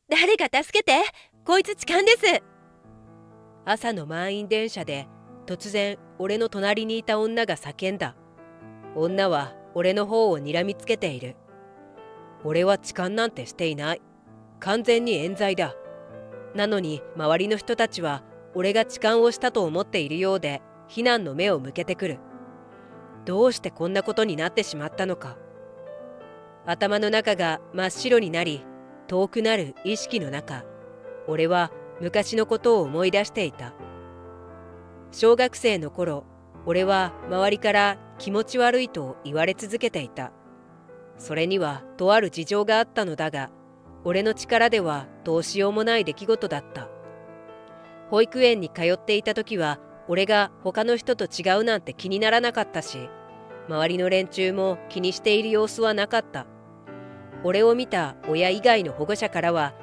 誰か助けて、こいつ痴漢です。朝の満員電車で突然俺の隣にいた女が叫んだ。女は俺の方を睨みつけている。俺は痴漢なんてしていない。完全に冤罪だ。なのに周りの人たちは俺が痴漢をしたと思っているようで非難の目を向けてくる。どうしてこんなことになってしまったのか。頭の中が真っ白になり、遠くなる意識の中、俺は昔のことを思い出していた。小学生の頃、俺は周りから気持ち悪いと言われ続けていた。それにはとある事情があったのだが、俺の力ではどうしようもない出来事だった。保育園に通っていた時は、俺が他の人と違うなんて気にならなかったし、周りの連中も気にしている様子はなかった。俺を見た親以外の保護者からは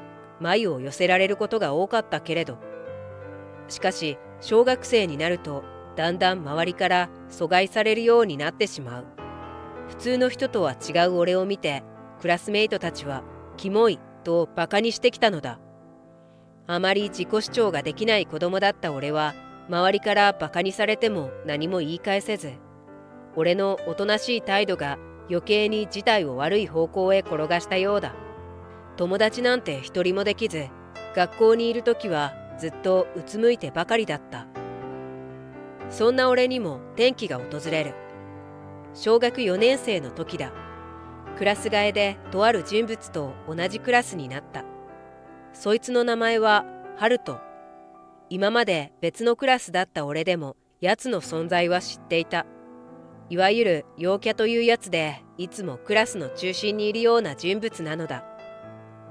眉を寄せられることが多かったけれど、しかし小学生になるとだんだん周りから阻害されるようになってしまう。普通の人とは違う俺を見て、クラスメイトたちはキモいとバカにしてきたのだ。あまり自己主張ができない子供だった俺は、周りからバカにされても何も言い返せず、俺のおとなしい態度が余計に事態を悪い方向へ転がしたようだ。友達なんて一人もできず、学校にいる時はずっとうつむいてばかりだった。そんな俺にも転機が訪れる。小学4年生の時だ。クラス替えでとある人物と同じクラスになった。そいつの名前はハルト。今まで別のクラスだった俺でも奴の存在は知っていた。いわゆる陽キャというやつで、いつもクラスの中心にいるような人物なのだ。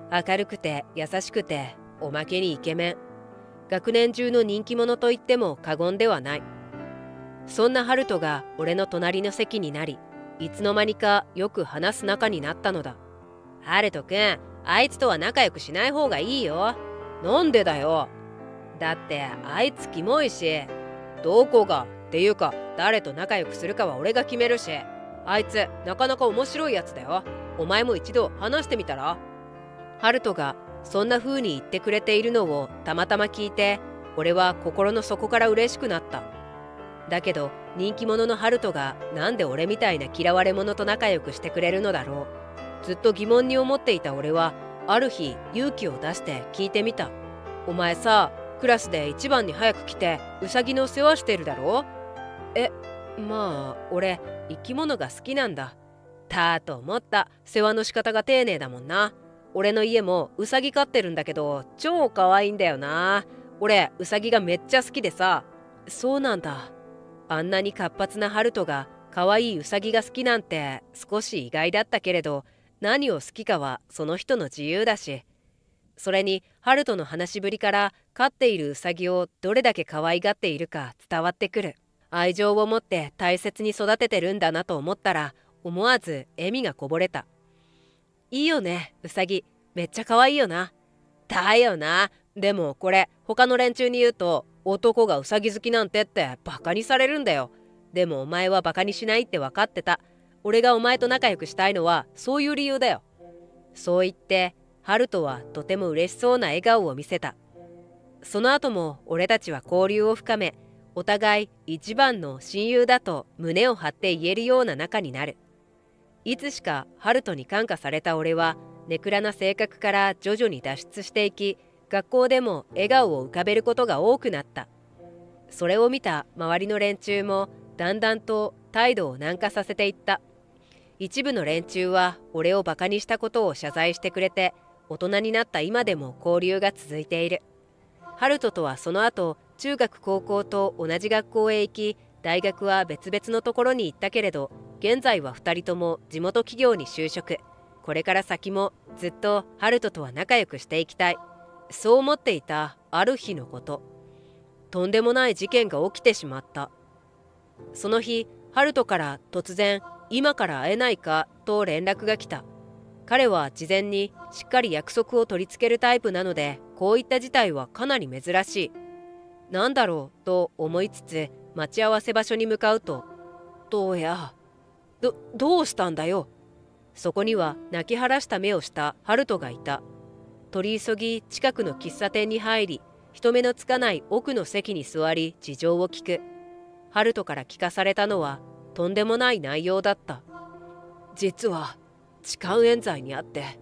明るくて優しくて、おまけにイケメン。学年中の人気者と言っても過言ではない。そんなハルトが俺の隣の席になり、いつの間にかよく話す仲になったのだ。ハルトくん、あいつとは仲良くしない方がいいよ。なんでだよ。だってあいつキモいし。どこがっていうか、誰と仲良くするかは俺が決めるし。あいつなかなか面白いやつだよ。お前も一度話してみたら。ハルトがそんな風に言ってくれているのをたまたま聞いて、俺は心の底から嬉しくなった。だけど人気者のハルトがなんで俺みたいな嫌われ者と仲良くしてくれるのだろう。ずっと疑問に思っていた俺は、ある日勇気を出して聞いてみた。お前さ、クラスで一番に早く来てウサギの世話してるだろ。まあ俺生き物が好きなんだ。と思った。世話の仕方が丁寧だもんな。俺の家もウサギ飼ってるんだけど、超可愛いんだよな。俺ウサギがめっちゃ好きでさ。そうなんだ。あんなに活発なハルトが可愛いウサギが好きなんて少し意外だったけれど、何を好きかはその人の自由だし。それにハルトの話しぶりから飼っているウサギをどれだけ可愛がっているか伝わってくる。愛情を持って大切に育ててるんだなと思ったら、思わず笑みがこぼれた。いいよね、ウサギ。めっちゃ可愛いよな。だよな。でもこれ他の連中に言うと、男がウサギ好きなんてってバカにされるんだよ。でもお前はバカにしないって分かってた。俺がお前と仲良くしたいのはそういう理由だよ。そう言ってハルトはとても嬉しそうな笑顔を見せた。その後も俺たちは交流を深め、お互い一番の親友だと胸を張って言えるような仲になる。いつしかハルトに感化された俺は、ネクラな性格から徐々に脱出していき、学校でも笑顔を浮かべることが多くなった。それを見た周りの連中もだんだんと態度を軟化させていった。一部の連中は俺をバカにしたことを謝罪してくれて、大人になった今でも交流が続いている。ハルトとはその後、中学高校と同じ学校へ行き、大学は別々のところに行ったけれど、現在は2人とも地元企業に就職。これから先もずっとハルトとは仲良くしていきたい。そう思っていたある日のこと、とんでもない事件が起きてしまった。その日、ハルトから突然今から会えないかと連絡が来た。彼は事前にしっかり約束を取り付けるタイプなので、こういった事態はかなり珍しい。なんだろうと思いつつ待ち合わせ場所に向かうと、どうや、どうしたんだよ。そこには泣き晴らした目をしたハルトがいた。取り急ぎ近くの喫茶店に入り、人目のつかない奥の席に座り事情を聞く。ハルトから聞かされたのはとんでもない内容だった。実は痴漢冤罪にあって。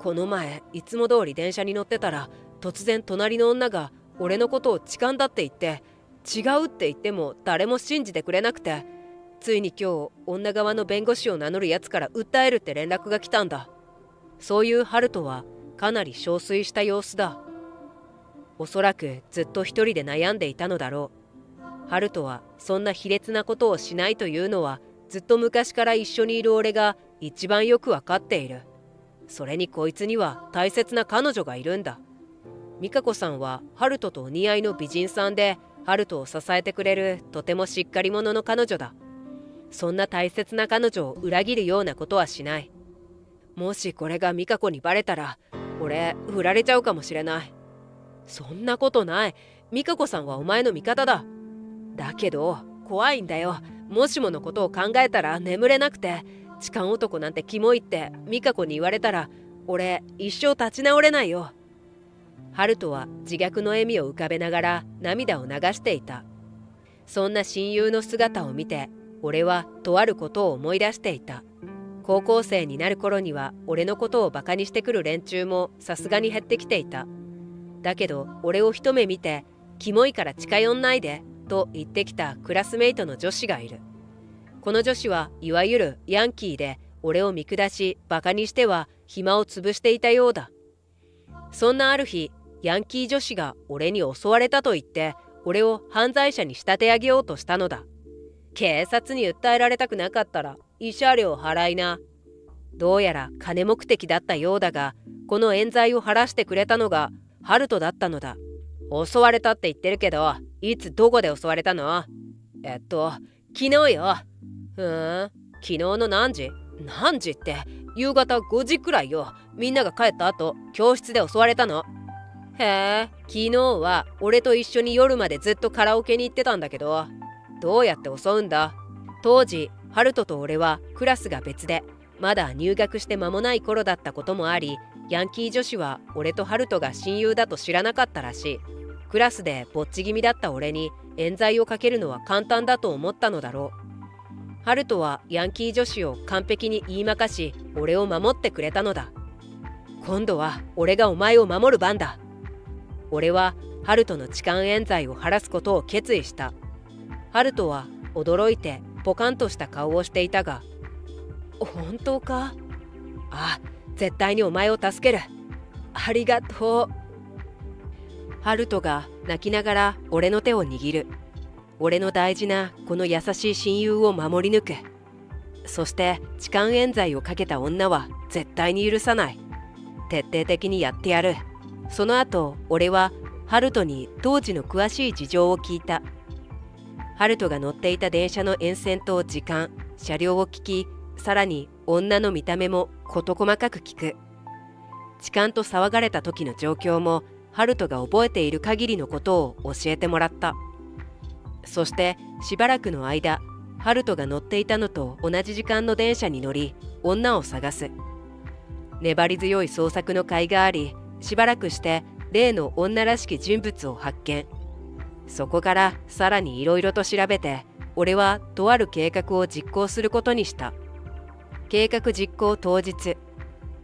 この前いつも通り電車に乗ってたら、突然隣の女が俺のことを痴漢だって言って、違うって言っても誰も信じてくれなくて、ついに今日女側の弁護士を名乗るやつから訴えるって連絡が来たんだ。そういうハルトはかなり憔悴した様子だ。おそらくずっと一人で悩んでいたのだろう。ハルトはそんな卑劣なことをしないというのは、ずっと昔から一緒にいる俺が一番よくわかっている。それにこいつには大切な彼女がいるんだ。美香子さんはハルトとお似合いの美人さんで、ハルトを支えてくれるとてもしっかり者の彼女だ。そんな大切な彼女を裏切るようなことはしない。もしこれが美香子にバレたら、俺振られちゃうかもしれない。そんなことない。美香子さんはお前の味方だ。だけど怖いんだよ。もしものことを考えたら眠れなくて、痴漢男なんてキモいって美香子に言われたら、俺一生立ち直れないよ。ハルトは自虐の笑みを浮かべながら涙を流していた。そんな親友の姿を見て、俺はとあることを思い出していた。高校生になる頃には俺のことをバカにしてくる連中もさすがに減ってきていた。だけど俺を一目見て、キモいから近寄んないでと言ってきたクラスメイトの女子がいる。この女子はいわゆるヤンキーで、俺を見下しバカにしては暇を潰していたようだ。そんなある日、ヤンキー女子が俺に襲われたと言って、俺を犯罪者に仕立て上げようとしたのだ。警察に訴えられたくなかったら慰謝料払いな。どうやら金目的だったようだが、この冤罪を晴らしてくれたのがハルトだったのだ。襲われたって言ってるけど、いつどこで襲われたの？昨日よ。昨日の何時？何時って夕方5時くらいよ。みんなが帰った後、教室で襲われたの。へえ、昨日は俺と一緒に夜までずっとカラオケに行ってたんだけど、どうやって襲うんだ？当時ハルトと俺はクラスが別で、まだ入学して間もない頃だったこともあり、ヤンキー女子は俺とハルトが親友だと知らなかったらしい。クラスでぼっち気味だった俺に冤罪をかけるのは簡単だと思ったのだろう。ハルトはヤンキー女子を完璧に言いまかし、俺を守ってくれたのだ。今度は俺がお前を守る番だ。俺はハルトの痴漢冤罪を晴らすことを決意した。ハルトは驚いてポカンとした顔をしていたが、本当か？ああ、絶対にお前を助ける。ありがとう。ハルトが泣きながら俺の手を握る。俺の大事なこの優しい親友を守り抜く。そして痴漢冤罪をかけた女は絶対に許さない。徹底的にやってやる。その後、俺はハルトに当時の詳しい事情を聞いた。ハルトが乗っていた電車の沿線と時間、車両を聞き、さらに女の見た目も事細かく聞く。痴漢と騒がれた時の状況もハルトが覚えている限りのことを教えてもらった。そしてしばらくの間、ハルトが乗っていたのと同じ時間の電車に乗り、女を探す。粘り強い捜索の甲斐があり、しばらくして例の女らしき人物を発見。そこからさらにいろいろと調べて、俺はとある計画を実行することにした。計画実行当日、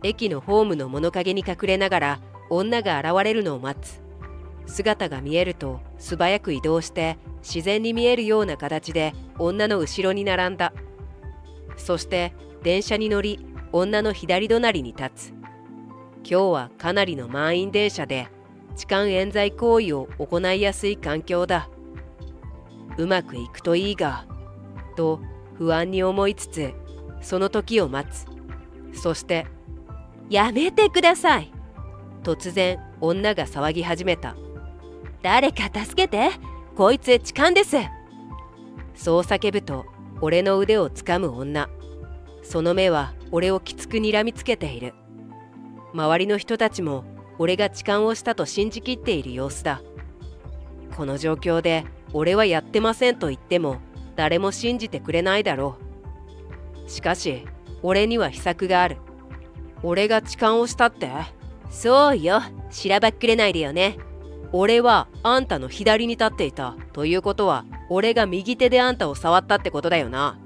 駅のホームの物陰に隠れながら女が現れるのを待つ。姿が見えると素早く移動して、自然に見えるような形で女の後ろに並んだ。そして電車に乗り、女の左隣に立つ。今日はかなりの満員電車で、痴漢冤罪行為を行いやすい環境だ。うまくいくといいが、と不安に思いつつ、その時を待つ。そして、やめてください。突然、女が騒ぎ始めた。誰か助けて、こいつ痴漢です。そう叫ぶと、俺の腕をつかむ女。その目は俺をきつく睨みつけている。周りの人たちも俺が痴漢をしたと信じきっている様子だ。この状況で俺はやってませんと言っても誰も信じてくれないだろう。しかし俺には秘策がある。俺が痴漢をしたって？そうよ、しらばっくれないでよね。俺はあんたの左に立っていたということは、俺が右手であんたを触ったってことだよな。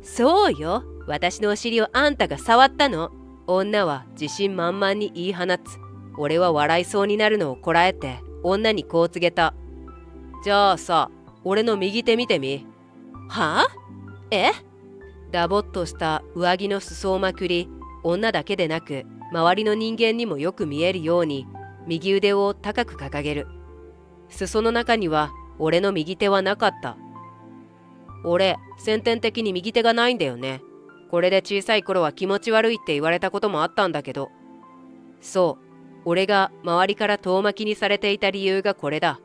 そうよ、私のお尻をあんたが触ったの。女は自信満々に言い放つ。俺は笑いそうになるのをこらえて女にこう告げた。じゃあさ、俺の右手見てみ。はあ？え？ダボっとした上着の裾をまくり、女だけでなく周りの人間にもよく見えるように右腕を高く掲げる。裾の中には俺の右手はなかった。俺、先天的に右手がないんだよね。これで小さい頃は気持ち悪いって言われたこともあったんだけど。そう、俺が周りから遠巻きにされていた理由がこれだ。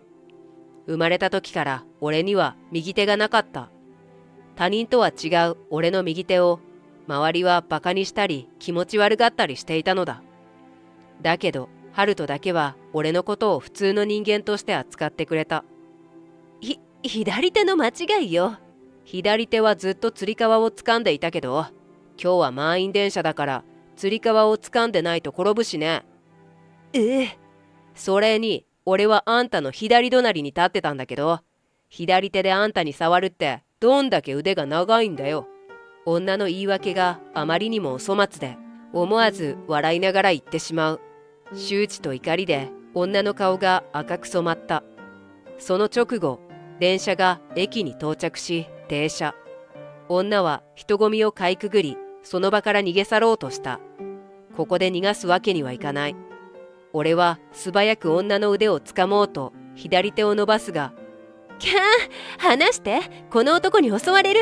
生まれた時から俺には右手がなかった。他人とは違う俺の右手を周りはバカにしたり気持ち悪がったりしていたのだ。だけどハルトだけは俺のことを普通の人間として扱ってくれた。左手の間違いよ。左手はずっとつり革を掴んでいたけど、今日は満員電車だからつり革を掴んでないと転ぶしね。それに俺はあんたの左隣に立ってたんだけど、左手であんたに触るってどんだけ腕が長いんだよ。女の言い訳があまりにもお粗末で、思わず笑いながら言ってしまう。羞恥と怒りで女の顔が赤く染まった。その直後、電車が駅に到着し停車。女は人混みをかいくぐり、その場から逃げ去ろうとした。ここで逃がすわけにはいかない。俺は素早く女の腕をつかもうと左手を伸ばすが、キャー、離して、この男に襲われる。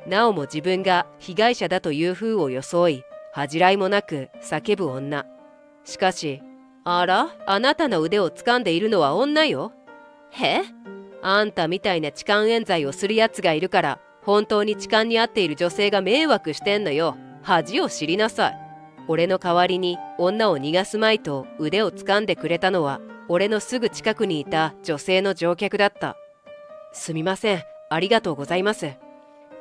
なおも自分が被害者だという風を装い、恥じらいもなく叫ぶ女。しかし、あら、あなたの腕を掴んでいるのは女よ。へ？あんたみたいな痴漢冤罪をするやつがいるから、本当に痴漢に遭っている女性が迷惑してんのよ。恥を知りなさい。俺の代わりに女を逃がすまいと腕を掴んでくれたのは、俺のすぐ近くにいた女性の乗客だった。すみません、ありがとうございます。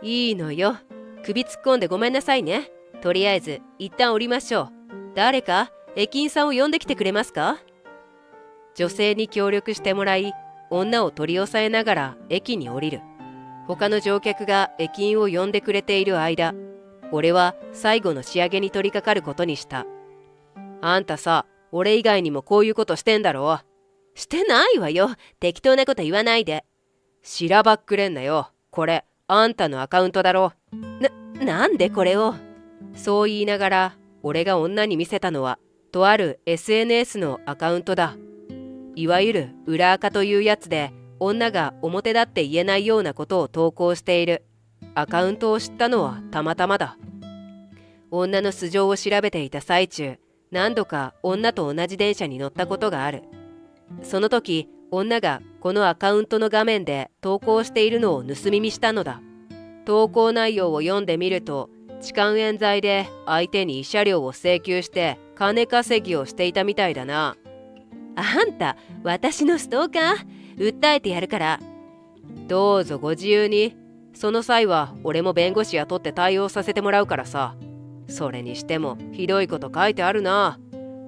いいのよ。首突っ込んでごめんなさいね。とりあえず一旦降りましょう。誰か駅員さんを呼んできてくれますか？女性に協力してもらい、女を取り押さえながら駅に降りる。他の乗客が駅員を呼んでくれている間、俺は最後の仕上げに取り掛かることにした。あんたさ、俺以外にもこういうことしてんだろ？してないわよ。適当なこと言わないで。しらばっくれんなよ。これあんたのアカウントだろ。なんでこれを？そう言いながら俺が女に見せたのは、とある SNS のアカウントだ。いわゆる裏アカというやつで、女が表立って言えないようなことを投稿している。アカウントを知ったのはたまたまだ。女の素性を調べていた最中、何度か女と同じ電車に乗ったことがある。その時、女がこのアカウントの画面で投稿しているのを盗み見したのだ。投稿内容を読んでみると、痴漢冤罪で相手に慰謝料を請求して金稼ぎをしていたみたいだな。あんた、私のストーカー？訴えてやるから。どうぞご自由に。その際は俺も弁護士雇って対応させてもらうからさ。それにしてもひどいこと書いてあるな。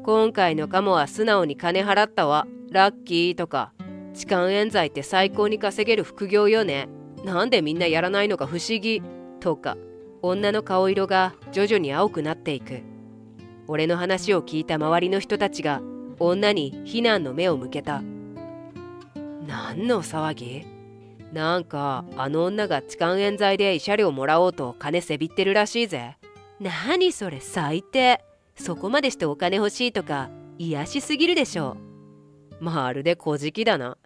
今回のカモは素直に金払ったわ。ラッキーとか。痴漢冤罪って最高に稼げる副業よね。なんでみんなやらないのか不思議。とか。女の顔色が徐々に青くなっていく。俺の話を聞いた周りの人たちが女に非難の目を向けた。何の騒ぎ？なんかあの女が痴漢冤罪で慰謝料もらおうと金せびってるらしいぜ。何それ、最低。そこまでしてお金欲しいとか癒しすぎるでしょ。まるで小じだな。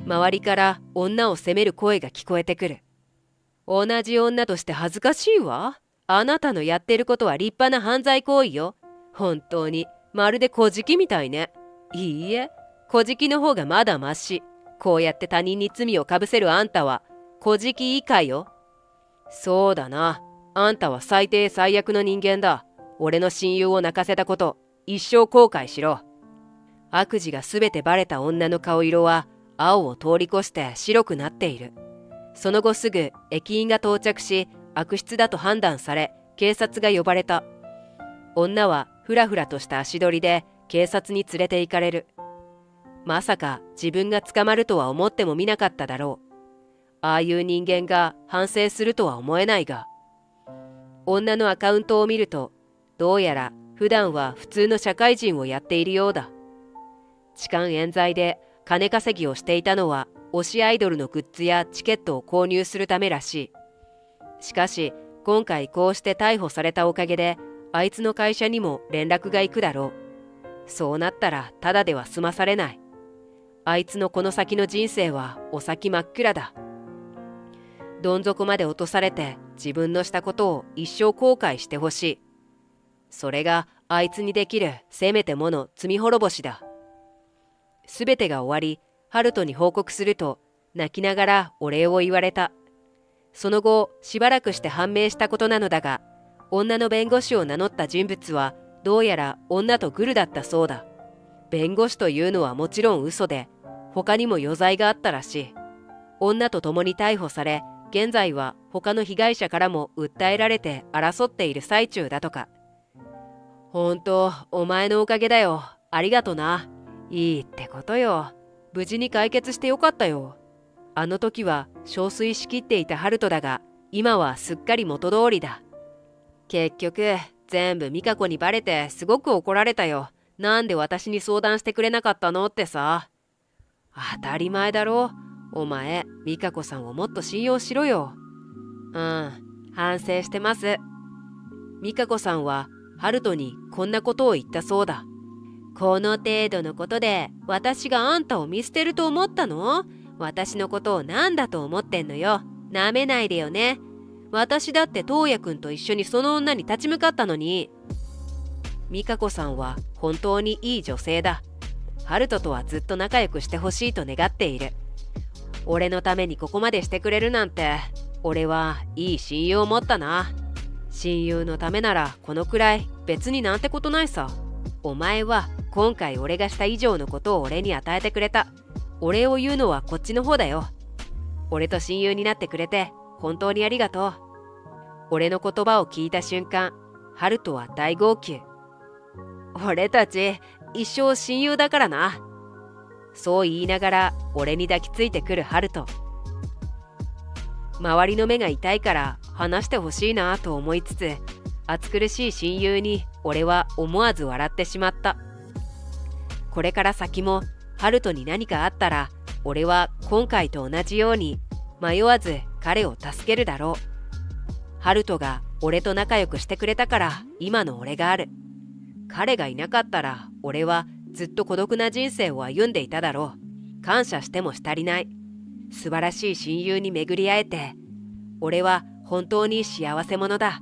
周りから女を責める声が聞こえてくる。同じ女として恥ずかしいわ。あなたのやってることは立派な犯罪行為よ。本当にまるで小じみたいね。いいえ、小じの方がまだまし。こうやって他人に罪をかぶせるあんたは小じ以下よ。そうだな。あんたは最低最悪の人間だ。俺の親友を泣かせたこと、一生後悔しろ。悪事がすべてバレた女の顔色は青を通り越して白くなっている。その後すぐ駅員が到着し、悪質だと判断され警察が呼ばれた。女はふらふらとした足取りで警察に連れて行かれる。まさか自分が捕まるとは思ってもみなかっただろう。ああいう人間が反省するとは思えないが。女のアカウントを見ると、どうやら普段は普通の社会人をやっているようだ。痴漢冤罪で金稼ぎをしていたのは推しアイドルのグッズやチケットを購入するためらしい。しかし今回こうして逮捕されたおかげで、あいつの会社にも連絡が行くだろう。そうなったらただでは済まされない。あいつのこの先の人生はお先真っ暗だ。どん底まで落とされて自分のしたことを一生後悔してほしい。それがあいつにできるせめてもの罪滅ぼしだ。すべてが終わり、ハルトに報告すると泣きながらお礼を言われた。その後しばらくして判明したことなのだが、女の弁護士を名乗った人物はどうやら女とグルだったそうだ。弁護士というのはもちろん嘘で、他にも余罪があったらしい。女と共に逮捕され、現在は他の被害者からも訴えられて争っている最中だとか。ほんとお前のおかげだよ。ありがとな。いいってことよ。無事に解決してよかったよ。あの時は憔悴しきっていたハルトだが、今はすっかり元通りだ。結局全部美香子にバレてすごく怒られたよ。なんで私に相談してくれなかったのってさ。当たり前だろ。お前美香子さんをもっと信用しろよ。反省してます。美香子さんはハルトにこんなことを言ったそうだ。この程度のことで私があんたを見捨てると思ったの？私のことを何だと思ってんのよ。なめないでよね。私だって東也くんと一緒にその女に立ち向かったのに。美香子さんは本当にいい女性だ。ハルトとはずっと仲良くしてほしいと願っている。俺のためにここまでしてくれるなんて、俺はいい親友を持ったな。親友のためならこのくらい別になんてことないさ。お前は今回俺がした以上のことを俺に与えてくれた。お礼を言うのはこっちの方だよ。俺と親友になってくれて本当にありがとう。俺の言葉を聞いた瞬間、ハルトは大号泣。俺たち一生親友だからな。そう言いながら俺に抱きついてくるハルト。周りの目が痛いから話してほしいなと思いつつ、暑苦しい親友に俺は思わず笑ってしまった。これから先もハルトに何かあったら、俺は今回と同じように迷わず彼を助けるだろう。ハルトが俺と仲良くしてくれたから今の俺がある。彼がいなかったら俺はずっと孤独な人生を歩んでいただろう。感謝してもし足りない。素晴らしい親友に巡り会えて、俺は本当に幸せ者だ。